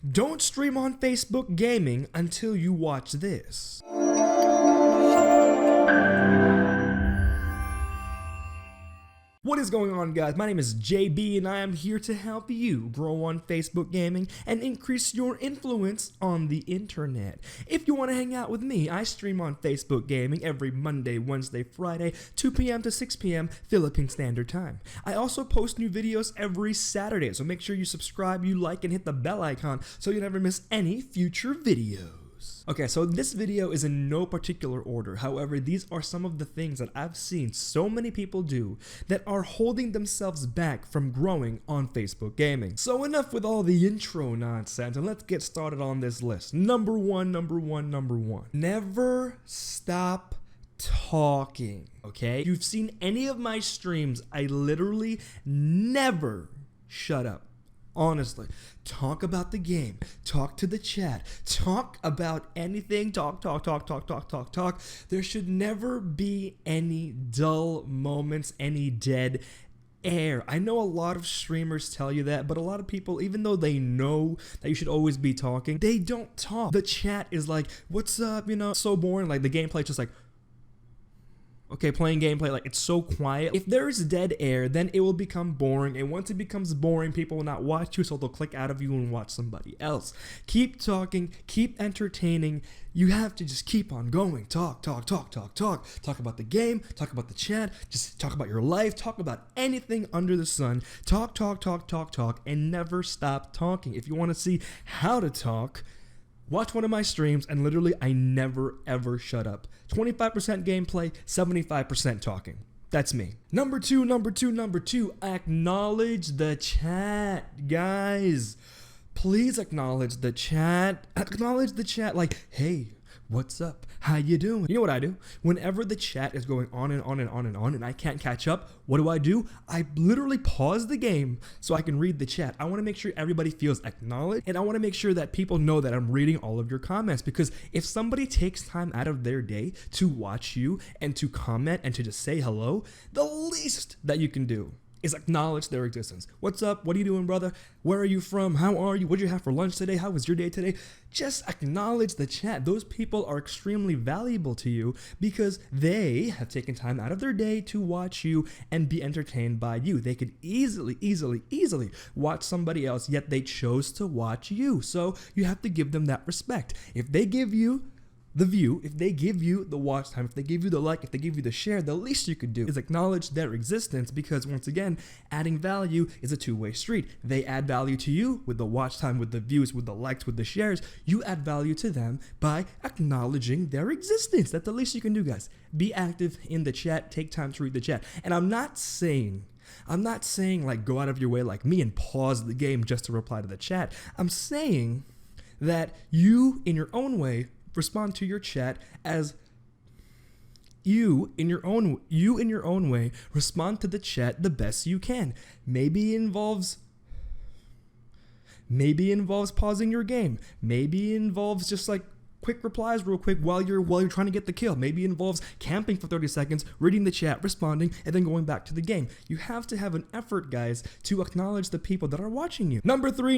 Don't stream on Facebook Gaming until you watch this. What is going on, guys? My name is JB and I am here to help you grow on Facebook Gaming and increase your influence on the internet. If you want to hang out with me, I stream on Facebook Gaming every Monday, Wednesday, Friday, 2 p.m. to 6 p.m. Philippine Standard Time. I also post new videos every Saturday, so make sure you subscribe, you like, and hit the bell icon so you never miss any future videos. Okay, so this video is in no particular order. However, these are some of the things that I've seen so many people do that are holding themselves back from growing on Facebook Gaming. So enough with all the intro nonsense and let's get started on this list. Number one. Never stop talking, okay? If you've seen any of my streams, I literally never shut up. Honestly, talk about the game, talk to the chat, talk about anything, talk. There should never be any dull moments, any dead air. I know a lot of streamers tell you that, but a lot of people, even though they know that you should always be talking, they don't talk. The chat is like, what's up, so boring. Like the gameplay just like, okay, playing gameplay, like it's so quiet. If there's dead air, then it will become boring, and once it becomes boring, people will not watch you, so they'll click out of you and watch somebody else. Keep talking, keep entertaining. You have to just keep on going. Talk. Talk about the game, talk about the chat, just talk about your life, talk about anything under the sun. Talk, and never stop talking. If you want to see how to talk, watch one of my streams, and literally I never ever shut up. 25% gameplay, 75% talking. That's me. Number two, acknowledge the chat, guys. Please acknowledge the chat. Acknowledge the chat like, hey, what's up? How you doing? You know what I do? Whenever the chat is going on and I can't catch up, what do? I literally pause the game so I can read the chat. I want to make sure everybody feels acknowledged, and I want to make sure that people know that I'm reading all of your comments, because if somebody takes time out of their day to watch you and to comment and to just say hello, the least that you can do is acknowledge their existence. What's up? What are you doing, brother? Where are you from? How are you? What did you have for lunch today? How was your day today? Just acknowledge the chat. Those people are extremely valuable to you because they have taken time out of their day to watch you and be entertained by you. They could easily watch somebody else, yet they chose to watch you. So you have to give them that respect. If they give you the view, if they give you the watch time, if they give you the like, if they give you the share, the least you could do is acknowledge their existence, because once again, adding value is a two-way street. They add value to you with the watch time, with the views, with the likes, with the shares. You add value to them by acknowledging their existence. That's the least you can do, guys. Be active in the chat, take time to read the chat. And I'm not saying like go out of your way like me and pause the game just to reply to the chat. I'm saying that you, in your own way, respond to your chat as you in your own way respond to the chat the best you can. Maybe it involves pausing your game. Maybe it involves just like quick replies real quick while you're trying to get the kill. Maybe it involves camping for 30 seconds, reading the chat, responding, and then going back to the game. You have to have an effort, guys, to acknowledge the people that are watching you. Number three.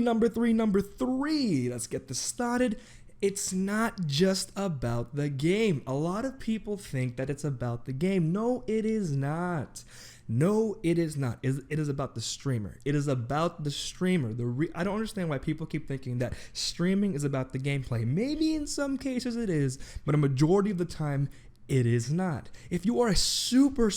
Let's get this started. It's not just about the game. A lot of people think that it's about the game. No, it is not. It is about the streamer. It is about the streamer. I don't understand why people keep thinking that streaming is about the gameplay. Maybe in some cases it is, but a majority of the time, it is not. If you are a super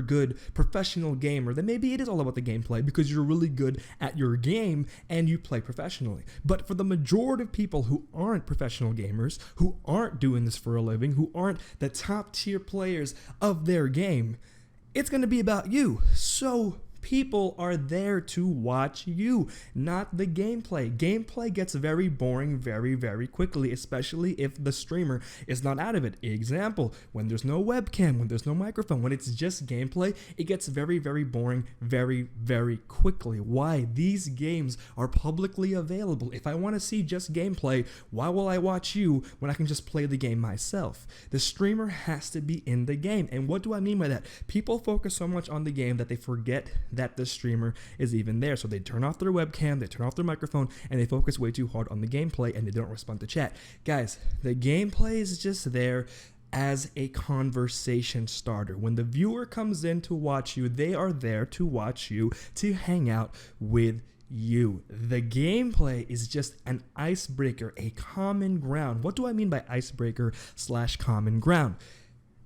good professional gamer, then maybe it is all about the gameplay because you're really good at your game and you play professionally. But for the majority of people who aren't professional gamers, who aren't doing this for a living, who aren't the top tier players of their game, it's going to be about you. So people are there to watch you, not the gameplay. Gameplay gets very boring very quickly, especially if the streamer is not out of it. Example, when there's no webcam, when there's no microphone, when it's just gameplay, it gets very boring very quickly. Why? These games are publicly available. If I want to see just gameplay, why will I watch you when I can just play the game myself? The streamer has to be in the game. And what do I mean by that? People focus so much on the game that they forget that the streamer is even there. So they turn off their webcam, they turn off their microphone, and they focus way too hard on the gameplay, and they don't respond to chat. Guys, the gameplay is just there as a conversation starter. When the viewer comes in to watch you, they are there to watch you, to hang out with you. The gameplay is just an icebreaker, a common ground. What do I mean by icebreaker / common ground?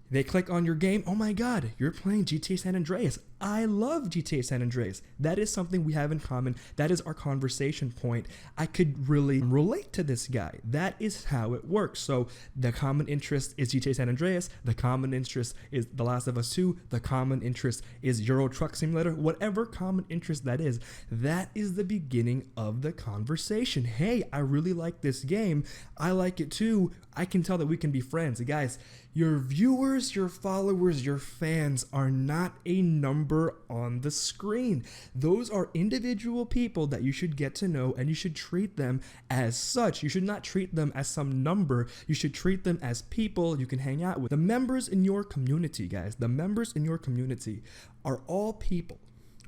They click on your game. Oh my God, you're playing GTA San Andreas. I love GTA San Andreas. That is something we have in common. That is our conversation point. I could really relate to this guy. That is how it works. So the common interest is GTA San Andreas. The common interest is The Last of Us 2. The common interest is Euro Truck Simulator. Whatever common interest that is the beginning of the conversation. Hey, I really like this game. I like it too. I can tell that we can be friends. Guys, your viewers, your followers, your fans are not a number on the screen. Those are individual people that you should get to know, and you should treat them as such. You should not treat them as some number. You should treat them as people you can hang out with. The members in your community, guys, the members in your community are all people.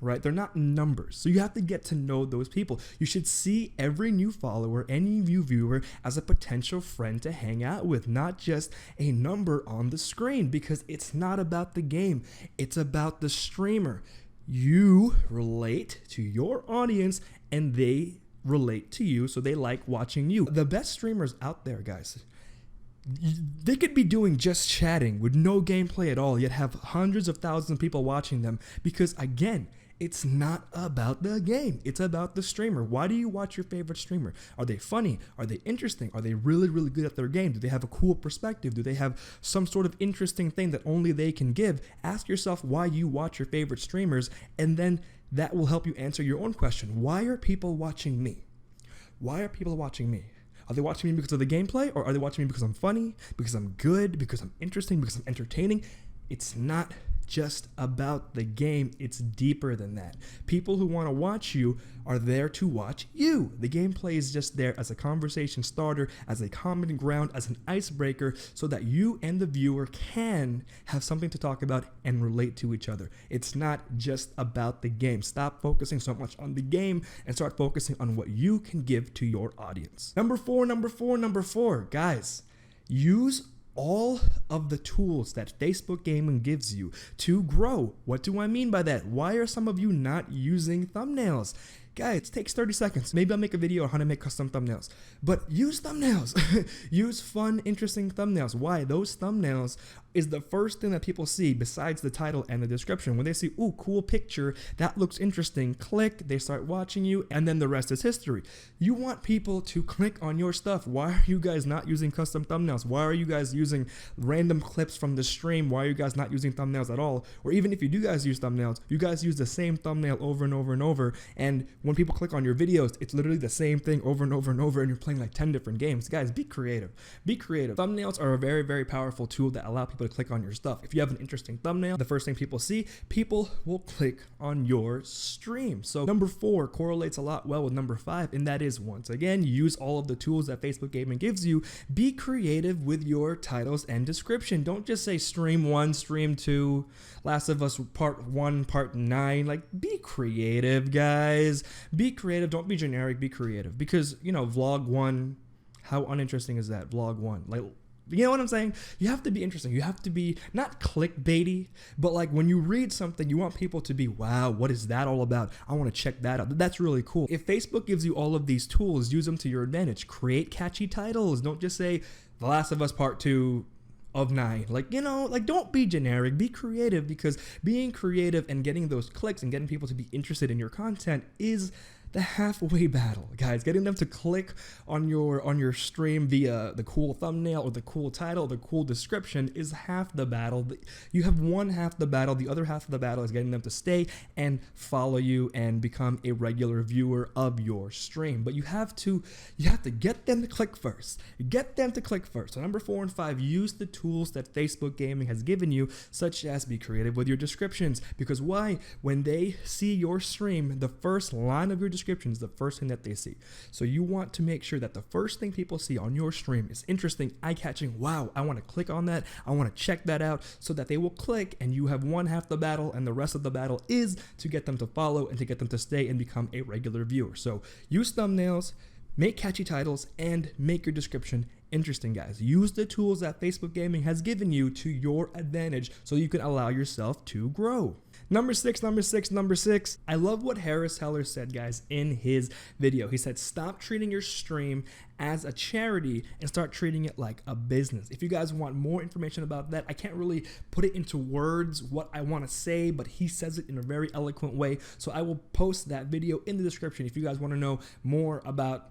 Right? They're not numbers. So you have to get to know those people. You should see every new follower, any new viewer as a potential friend to hang out with, not just a number on the screen, because it's not about the game. It's about the streamer. You relate to your audience and they relate to you, so they like watching you. The best streamers out there, guys, they could be doing just chatting with no gameplay at all, yet have hundreds of thousands of people watching them, because again, it's not about the game. It's about the streamer. Why do you watch your favorite streamer? Are they funny? Are they interesting? Are they really, really good at their game? Do they have a cool perspective? Do they have some sort of interesting thing that only they can give? Ask yourself why you watch your favorite streamers, and then that will help you answer your own question. Why are people watching me? Why are people watching me? Are they watching me because of the gameplay, or are they watching me because I'm funny, because I'm good, because I'm interesting, because I'm entertaining? It's not just about the game. It's deeper than that. People who want to watch you are there to watch you. The gameplay is just there as a conversation starter, as a common ground, as an icebreaker, so that you and the viewer can have something to talk about and relate to each other. It's not just about the game. Stop focusing so much on the game and start focusing on what you can give to your audience. Number four, guys, use all of the tools that Facebook Gaming gives you to grow. What do I mean by that? Why are some of you not using thumbnails? Guys, it takes 30 seconds. Maybe I'll make a video on how to make custom thumbnails, but use thumbnails. Use fun, interesting thumbnails. Why? Those thumbnails is the first thing that people see besides the title and the description. When they see, ooh, cool picture, that looks interesting, click, they start watching you, and then the rest is history. You want people to click on your stuff. Why are you guys not using custom thumbnails? Why are you guys using random clips from the stream? Why are you guys not using thumbnails at all? Or even if you do guys use thumbnails, you guys use the same thumbnail over and over and over, and when people click on your videos, it's literally the same thing over and over and over, and you're playing like 10 different games. Guys, be creative. Be creative. Thumbnails are a very, very powerful tool that allow people to click on your stuff. If you have an interesting thumbnail, the first thing people see, people will click on your stream. So number 4 correlates a lot well with number 5, and that is, once again, use all of the tools that Facebook Gaming gives you. Be creative with your titles and description. Don't just say stream 1, stream 2, Last of Us part 1, part 9. Like, be creative, guys. Be creative. Don't be generic. Be creative. Because, you know, vlog 1, how uninteresting is that? Vlog 1. Like, you know what I'm saying? You have to be interesting. You have to be not clickbaity, but like when you read something, you want people to be, wow, what is that all about? I want to check that out. That's really cool. If Facebook gives you all of these tools, use them to your advantage. Create catchy titles. Don't just say The Last of Us Part 2 of 9. Like, you know, like, don't be generic. Be creative, because being creative and getting those clicks and getting people to be interested in your content is the halfway battle, guys. Getting them to click on your stream via the cool thumbnail or the cool title, the cool description is half the battle. You have one half the battle. The other half of the battle is getting them to stay and follow you and become a regular viewer of your stream. But you have to get them to click first. Get them to click first. So number 4 and 5, use the tools that Facebook Gaming has given you, such as be creative with your descriptions. Because why? When they see your stream, the first line of your description description is the first thing that they see. So you want to make sure that the first thing people see on your stream is interesting, eye-catching. Wow, I want to click on that. I want to check that out, so that they will click and you have won half the battle, and the rest of the battle is to get them to follow and to get them to stay and become a regular viewer. So use thumbnails, make catchy titles, and make your description interesting, guys. Use the tools that Facebook Gaming has given you to your advantage so you can allow yourself to grow. Number six. I love what Harris Heller said, guys, in his video. He said, stop treating your stream as a charity and start treating it like a business. If you guys want more information about that, I can't really put it into words what I want to say, but he says it in a very eloquent way. So I will post that video in the description if you guys want to know more about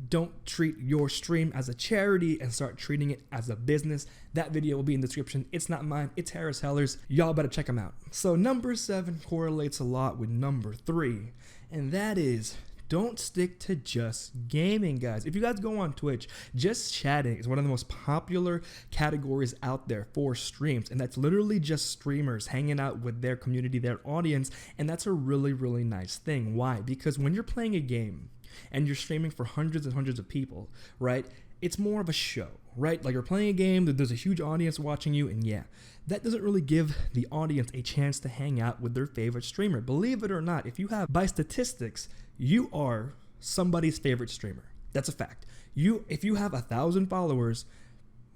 don't treat your stream as a charity and start treating it as a business. That video will be in the description. It's not mine, it's Harris Heller's. Y'all better check him out. So number 7 correlates a lot with number 3, and that is don't stick to just gaming, guys. If you guys go on Twitch, just chatting is one of the most popular categories out there for streams, and that's literally just streamers hanging out with their community, their audience, and that's a really, really nice thing. Why? Because when you're playing a game and you're streaming for hundreds and hundreds of people, right? It's more of a show, right? Like you're playing a game, there's a huge audience watching you, and yeah, that doesn't really give the audience a chance to hang out with their favorite streamer. Believe it or not, if you have, by statistics, you are somebody's favorite streamer. That's a fact. If you have 1,000 followers,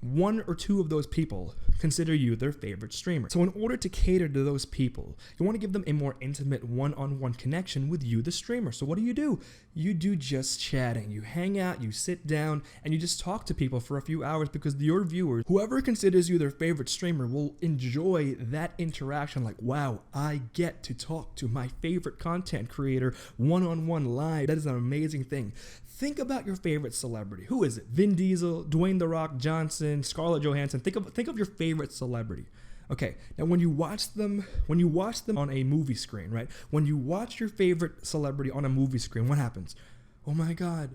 1 or 2 of those people consider you their favorite streamer. So in order to cater to those people, you want to give them a more intimate one-on-one connection with you, the streamer. So what do? You do just chatting. You hang out, you sit down, and you just talk to people for a few hours, because your viewers, whoever considers you their favorite streamer, will enjoy that interaction. Like, wow, I get to talk to my favorite content creator one-on-one live. That is an amazing thing. Think about your favorite celebrity. Who is it? Vin Diesel, Dwayne The Rock Johnson, Scarlett Johansson. Think of your favorite celebrity. Okay, now when you watch them on a movie screen, right? When you watch your favorite celebrity on a movie screen, what happens? Oh my God,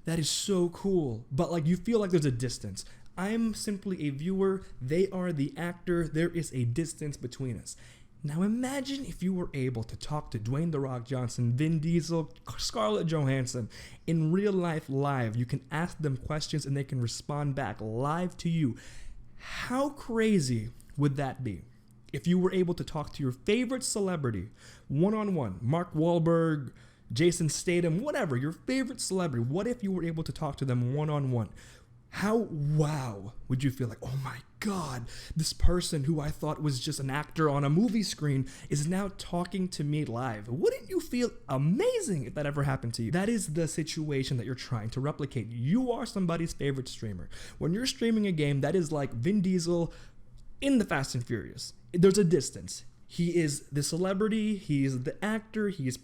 that is so cool. But like, you feel like there's a distance. I'm simply a viewer. They are the actor. There is a distance between us. Now imagine if you were able to talk to Dwayne The Rock Johnson, Vin Diesel, Scarlett Johansson in real life live. You can ask them questions and they can respond back live to you. How crazy would that be? If you were able to talk to your favorite celebrity one-on-one, Mark Wahlberg, Jason Statham, whatever, your favorite celebrity, what if you were able to talk to them one-on-one? How wow would you feel? Like, oh my God, this person who I thought was just an actor on a movie screen is now talking to me live. Wouldn't you feel amazing if that ever happened to you? That is the situation that you're trying to replicate. You are somebody's favorite streamer. When you're streaming a game, that is like Vin Diesel in the Fast and Furious. There's a distance. He is the celebrity, he is the actor, he is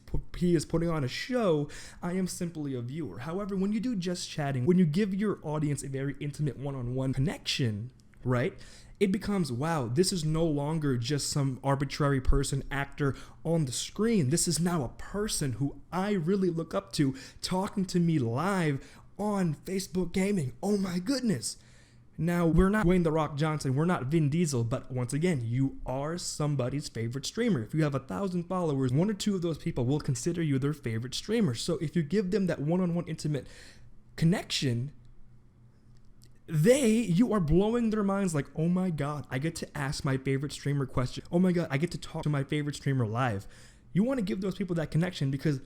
putting on a show. I am simply a viewer. However, when you do just chatting, when you give your audience a very intimate one-on-one connection, right? It becomes, wow, this is no longer just some arbitrary person, actor on the screen. This is now a person who I really look up to talking to me live on Facebook Gaming. Oh my goodness. Now, we're not Dwayne The Rock Johnson, we're not Vin Diesel, but once again, you are somebody's favorite streamer. If you have 1,000 followers, 1 or 2 of those people will consider you their favorite streamer. So if you give them that one-on-one intimate connection, you are blowing their minds like, oh my God, I get to ask my favorite streamer question. Oh my God, I get to talk to my favorite streamer live. You want to give those people that connection because,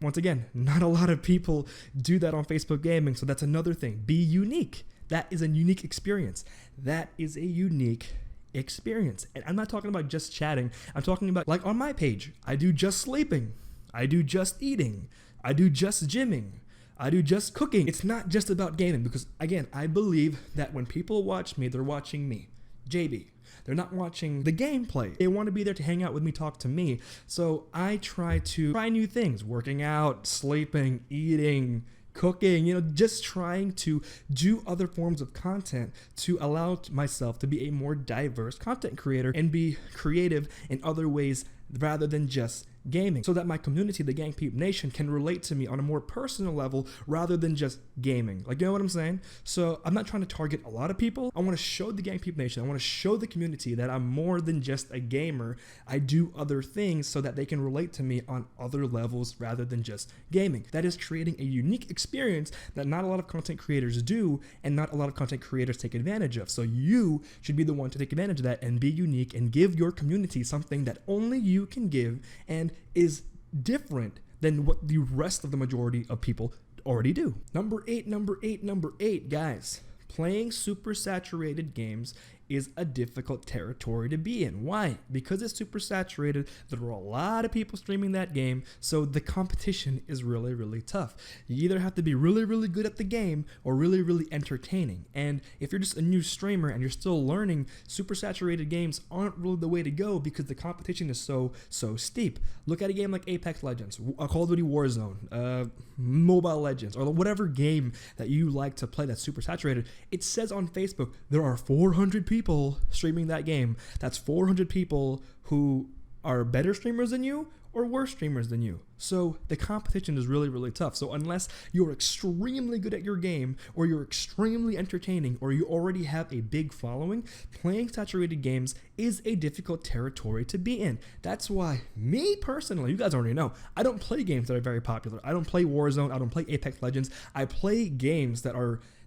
once again, not a lot of people do that on Facebook Gaming. So that's another thing. Be unique. That is a unique experience. That is a unique experience. And I'm not talking about just chatting. I'm talking about, like on my page, I do just sleeping. I do just eating. I do just gymming. I do just cooking. It's not just about gaming because, again, I believe that when people watch me, they're watching me, JB. They're not watching the gameplay. They want to be there to hang out with me, talk to me. So I try new things, working out, sleeping, eating, cooking, just trying to do other forms of content to allow myself to be a more diverse content creator and be creative in other ways rather than just gaming, so that my community, the Gang Peep Nation, can relate to me on a more personal level rather than just gaming. Like, you know what I'm saying? So I'm not trying to target a lot of people. I want to show the Gang Peep Nation, I want to show the community that I'm more than just a gamer. I do other things so that they can relate to me on other levels rather than just gaming. That is creating a unique experience that not a lot of content creators do, and not a lot of content creators take advantage of. So you should be the one to take advantage of that and be unique and give your community something that only you can give and is different than what the rest of the majority of people already do. Number eight, guys. Playing super saturated games is a difficult territory to be in. Why? Because it's super saturated. There are a lot of people streaming that game, so the competition is really, really tough. You either have to be really, really good at the game or really, really entertaining. And if you're just a new streamer and you're still learning, super saturated games aren't really the way to go because the competition is so steep. Look at a game like Apex Legends, Call of Duty Warzone, Mobile Legends, or whatever game that you like to play that's super saturated. It says on Facebook there are 400 people streaming that game. That's 400 people who are better streamers than you or worse streamers than you. So the competition is really, really tough. So unless you're extremely good at your game, or you're extremely entertaining, or you already have a big following, playing saturated games is a difficult territory to be in. That's why me personally, you guys already know, I don't play games that are very popular. I don't play Warzone. I don't play Apex Legends. I play games that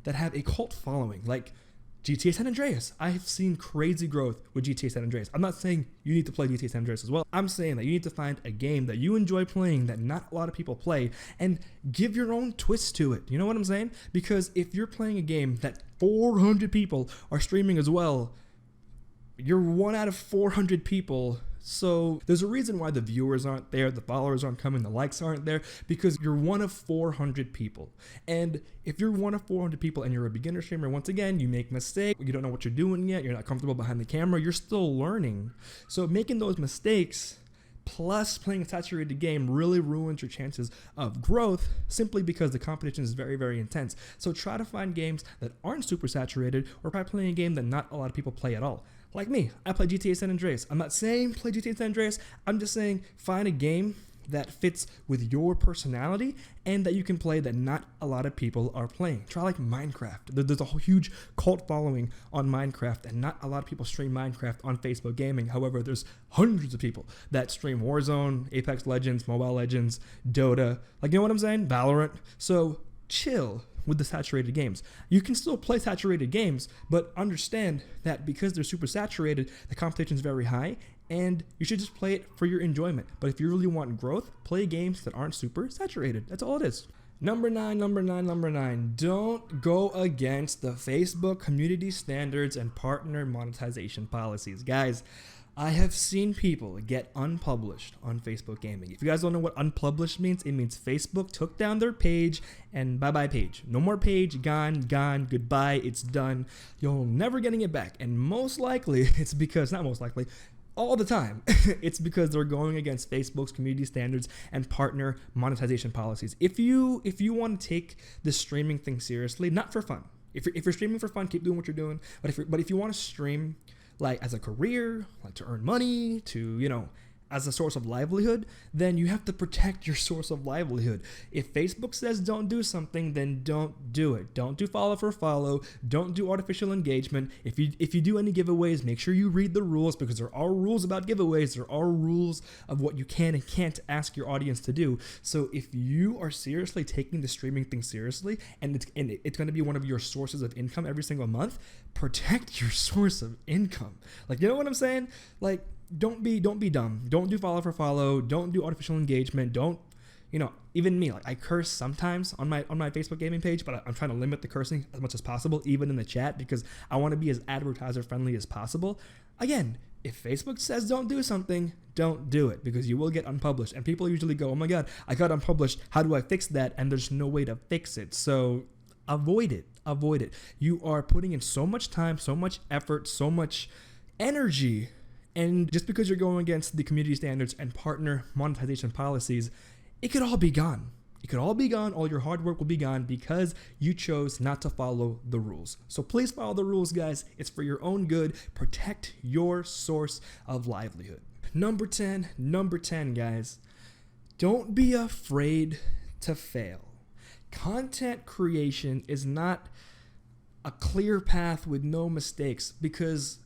have a cult following, like GTA San Andreas. I've seen crazy growth with GTA San Andreas. I'm not saying you need to play GTA San Andreas as well. I'm saying that you need to find a game that you enjoy playing that not a lot of people play and give your own twist to it. You know what I'm saying? Because if you're playing a game that 400 people are streaming as well, you're one out of 400 people. So there's a reason why the viewers aren't there, the followers aren't coming, the likes aren't there, because you're one of 400 people. And if you're one of 400 people and you're a beginner streamer, once again, you make mistakes, you don't know what you're doing yet, you're not comfortable behind the camera, you're still learning. So making those mistakes plus playing a saturated game really ruins your chances of growth, simply because the competition is very, very intense. So try to find games that aren't super saturated, or try playing a game that not a lot of people play at all. Like me, I play GTA San Andreas. I'm not saying play GTA San Andreas, I'm just saying find a game that fits with your personality and that you can play that not a lot of people are playing. Try like Minecraft. There's a huge cult following on Minecraft, and not a lot of people stream Minecraft on Facebook Gaming. However, there's hundreds of people that stream Warzone, Apex Legends, Mobile Legends, Dota, like, you know what I'm saying? Valorant. So chill with the saturated games. You can still play saturated games, but understand that because they're super saturated, the competition is very high, and you should just play it for your enjoyment. But if you really want growth, play games that aren't super saturated. That's all it is. Number nine. Don't go against the Facebook community standards and partner monetization policies. Guys, I have seen people get unpublished on Facebook Gaming. If you guys don't know what unpublished means, it means Facebook took down their page and bye-bye page. No more page, gone, goodbye, it's done. You're never getting it back. And most likely, it's because, not most likely, all the time, it's because they're going against Facebook's community standards and partner monetization policies. If you want to take this streaming thing seriously, not for fun. If you're streaming for fun, keep doing what you're doing. But if you want to stream like as a career, like to earn money, to, you know, as a source of livelihood, then you have to protect your source of livelihood. If Facebook says don't do something, then don't do it. Don't do follow for follow. Don't do artificial engagement. If you do any giveaways, make sure you read the rules, because there are rules about giveaways. There are rules of what you can and can't ask your audience to do. So if you are seriously taking the streaming thing seriously, and it's going to be one of your sources of income every single month, protect your source of income. Like, you know what I'm saying? Like, don't be dumb. Don't do follow for follow. Don't do artificial engagement. Don't, you know, even me, like, I curse sometimes on my Facebook Gaming page, but I'm trying to limit the cursing as much as possible, even in the chat, because I want to be as advertiser friendly as possible. Again, if Facebook says don't do something, don't do it, because you will get unpublished. And people usually go, oh my God, I got unpublished. How do I fix that? And there's no way to fix it. So avoid it. You are putting in so much time, so much effort, so much energy. And just because you're going against the community standards and partner monetization policies, it could all be gone. It could all be gone. All your hard work will be gone because you chose not to follow the rules. So please follow the rules, guys. It's for your own good. Protect your source of livelihood. Number 10, guys. Don't be afraid to fail. Content creation is not a clear path with no mistakes, because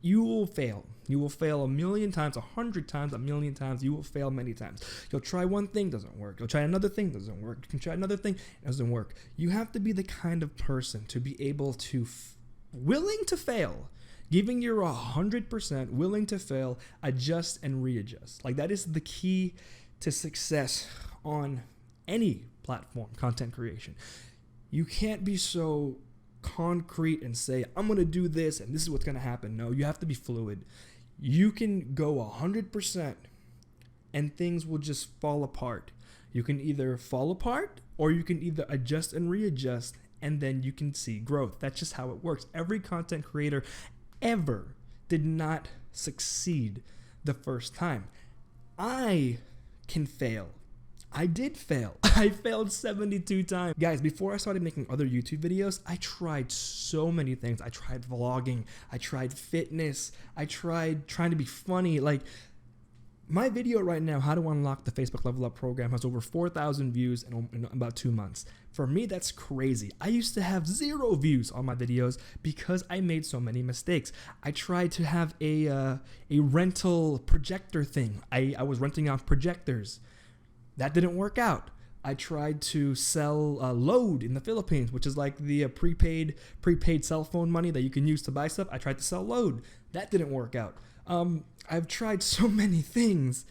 you will fail. You will fail a million times, 100 times, a million times. You will fail many times. You'll try one thing, doesn't work. You'll try another thing, doesn't work. You can try another thing, doesn't work. You have to be the kind of person to be able to, willing to fail, giving your 100%, willing to fail, adjust and readjust. Like, that is the key to success on any platform, content creation. You can't be so concrete and say, I'm going to do this and this is what's going to happen. No, you have to be fluid. You can go 100% and things will just fall apart. You can either fall apart or you can either adjust and readjust, and then you can see growth. That's just how it works. Every content creator ever did not succeed the first time. I can fail. I did fail. I failed 72 times. Guys, before I started making other YouTube videos, I tried so many things. I tried vlogging. I tried fitness. I tried trying to be funny. Like, my video right now, How to Unlock the Facebook Level Up Program, has over 4,000 views in about 2 months. For me, that's crazy. I used to have 0 views on my videos because I made so many mistakes. I tried to have a rental projector thing. I was renting out projectors. That didn't work out. I tried to sell Load in the Philippines, which is like the prepaid cell phone money that you can use to buy stuff. I tried to sell Load. That didn't work out. I've tried so many things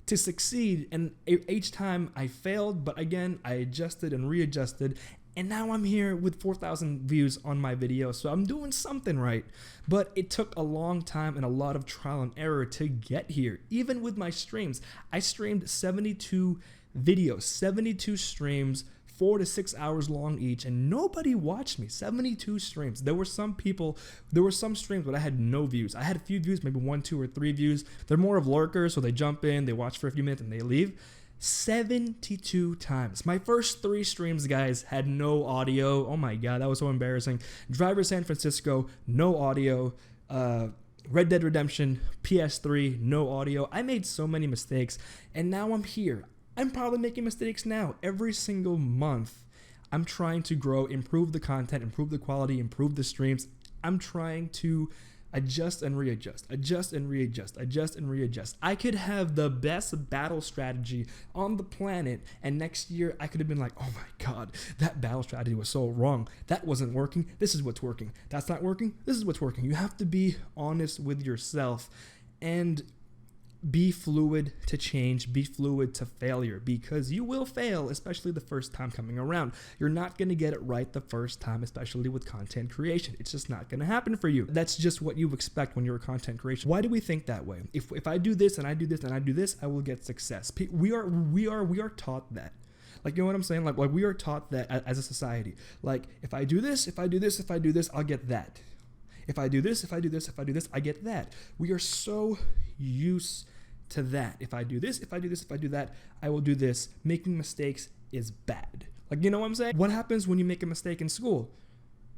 to succeed, and each time I failed, but again, I adjusted and readjusted, and now I'm here with 4,000 views on my video, so I'm doing something right. But it took a long time and a lot of trial and error to get here. Even with my streams, I streamed 72 videos, 72 streams, 4 to 6 hours long each, and nobody watched me. 72 streams. There were some streams, but I had no views. I had a few views, maybe 1, 2, or 3 views. They're more of lurkers, so they jump in, they watch for a few minutes, and they leave. 72 times. My first 3 streams, guys, had no audio. Oh my God, that was so embarrassing. Driver San Francisco, no audio. Red Dead Redemption, PS3, no audio. I made so many mistakes, and now I'm here. I'm probably making mistakes now. Every single month, I'm trying to grow, improve the content, improve the quality, improve the streams. I'm trying to adjust and readjust, adjust and readjust, adjust and readjust. I could have the best battle strategy on the planet, and next year I could have been like, oh my God, that battle strategy was so wrong. That wasn't working. This is what's working. That's not working. This is what's working. You have to be honest with yourself and be fluid to change, be fluid to failure, because you will fail, especially the first time coming around. You're not going to get it right the first time, especially with content creation. It's just not going to happen for you. That's just what you expect when you're a content creation. Why do we think that way? If I do this and I do this and I do this, I will get success. We are taught that. Like, you know what I'm saying? Like we are taught that as a society. Like, if I do this, if I do this, if I do this, I'll get that. If I do this, if I do this, if I do this, I get that. We are so used to that. If I do this, if I do this, if I do that, I will do this. Making mistakes is bad. Like, you know what I'm saying? What happens when you make a mistake in school?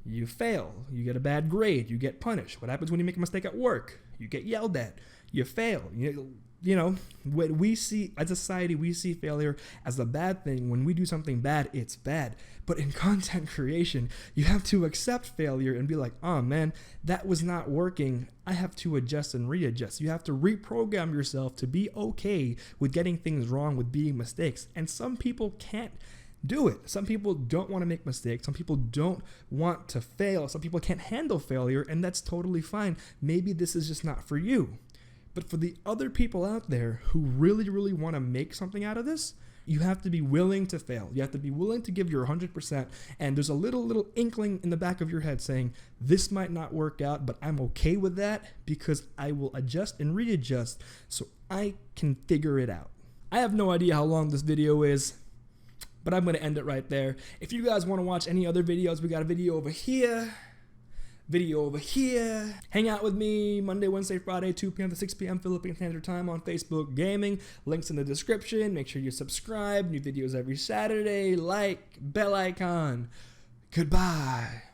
You fail. You get a bad grade. You get punished. What happens when you make a mistake at work? You get yelled at. You fail. You know, when we see, as a society, we see failure as a bad thing. When we do something bad, it's bad. But in content creation, you have to accept failure and be like, oh man, that was not working. I have to adjust and readjust. You have to reprogram yourself to be okay with getting things wrong, with being mistakes. And some people can't do it. Some people don't want to make mistakes. Some people don't want to fail. Some people can't handle failure, and that's totally fine. Maybe this is just not for you. But for the other people out there who really, really want to make something out of this, you have to be willing to fail. You have to be willing to give your 100%. And there's a little inkling in the back of your head saying, this might not work out, but I'm okay with that because I will adjust and readjust so I can figure it out. I have no idea how long this video is, but I'm going to end it right there. If you guys want to watch any other videos, we got a video over here. Video over here. Hang out with me Monday, Wednesday, Friday, 2 p.m. to 6 p.m. Philippine Standard Time on Facebook Gaming. Links in the description. Make sure you subscribe. New videos every Saturday. Like, bell icon. Goodbye.